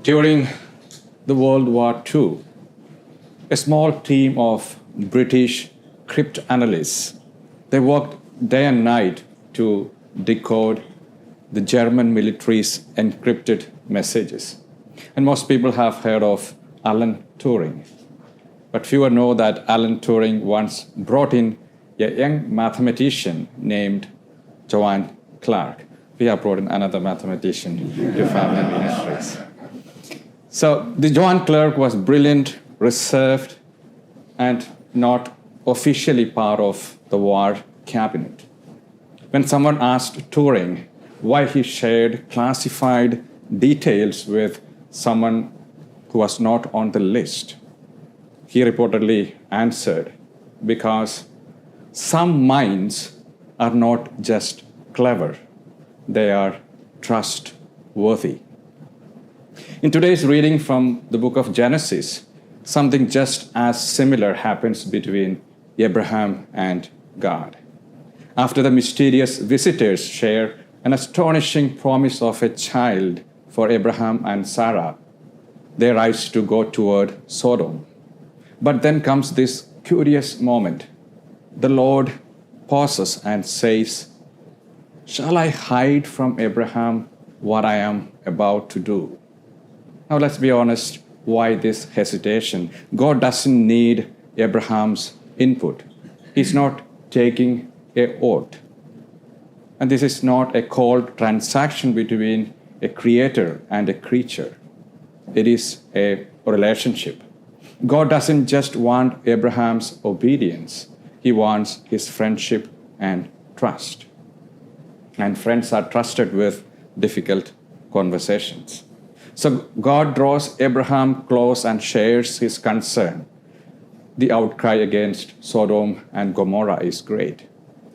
During the World War II, a small team of British cryptanalysts, they worked day and night to decode the German military's encrypted messages. And most people have heard of Alan Turing. But fewer know that Alan Turing once brought in a young mathematician named Johann Clark. We have brought in another mathematician to Family Ministries. So the Johann Clark was brilliant, reserved, and not officially part of the war cabinet. When someone asked Turing why he shared classified details with someone who was not on the list, he reportedly answered, because some minds are not just clever, they are trustworthy. In today's reading from the book of Genesis, something just as similar happens between Abraham and God. After the mysterious visitors share an astonishing promise of a child for Abraham and Sarah, they rise to go toward Sodom. But then comes this curious moment. The Lord pauses and says, "Shall I hide from Abraham what I am about to do?" Now let's be honest, why this hesitation? God doesn't need Abraham's input. He's not taking an oath. And this is not a cold transaction between a creator and a creature. It is a relationship. God doesn't just want Abraham's obedience. He wants his friendship and trust. And friends are trusted with difficult conversations. So God draws Abraham close and shares his concern. The outcry against Sodom and Gomorrah is great.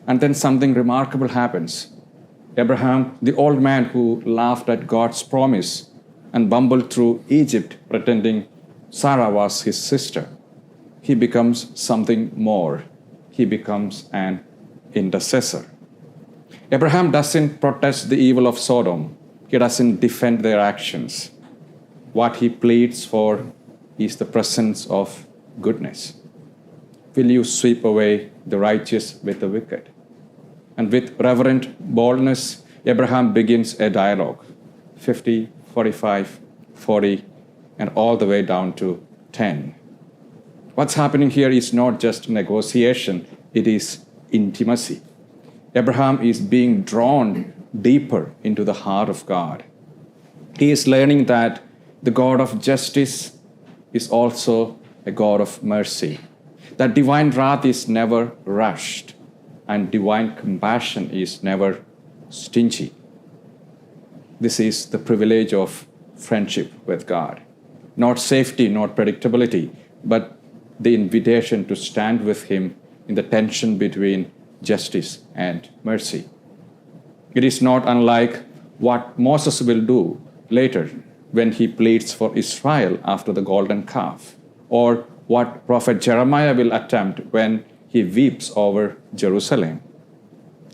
And then something remarkable happens. Abraham, the old man who laughed at God's promise and bumbled through Egypt pretending Sarah was his sister, he becomes something more. He becomes an intercessor. Abraham doesn't protest the evil of Sodom. He doesn't defend their actions. What he pleads for is the presence of goodness. Will you sweep away the righteous with the wicked? And with reverent boldness, Abraham begins a dialogue, 50, 45, 40, and all the way down to 10. What's happening here is not just negotiation, it is intimacy. Abraham is being drawn deeper into the heart of God. He is learning that the God of justice is also a God of mercy, that divine wrath is never rushed, and divine compassion is never stingy. This is the privilege of friendship with God. Not safety, not predictability, but the invitation to stand with him in the tension between justice and mercy. It is not unlike what Moses will do later when he pleads for Israel after the golden calf, or what Prophet Jeremiah will attempt when he weeps over Jerusalem.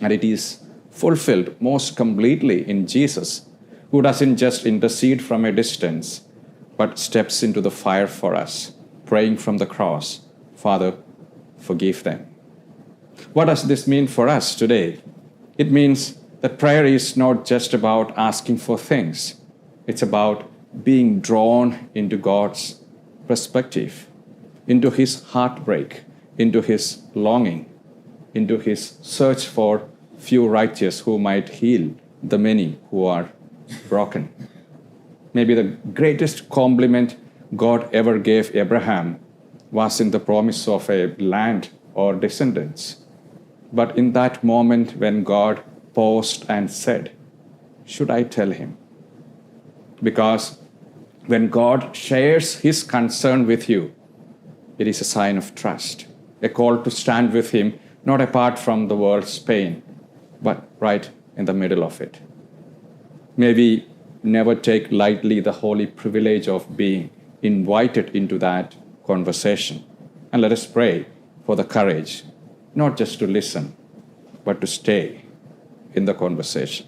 And it is fulfilled most completely in Jesus, who doesn't just intercede from a distance, but steps into the fire for us, praying from the cross, "Father, forgive them." What does this mean for us today? It means that prayer is not just about asking for things. It's about being drawn into God's perspective, into his heartbreak, into his longing, into his search for few righteous who might heal the many who are broken. Maybe the greatest compliment God ever gave Abraham was in the promise of a land or descendants. But in that moment when God paused and said, "Should I tell him?" Because when God shares his concern with you, it is a sign of trust, a call to stand with him, not apart from the world's pain, but right in the middle of it. May we never take lightly the holy privilege of being invited into that conversation. And let us pray for the courage, not just to listen, but to stay in the conversation.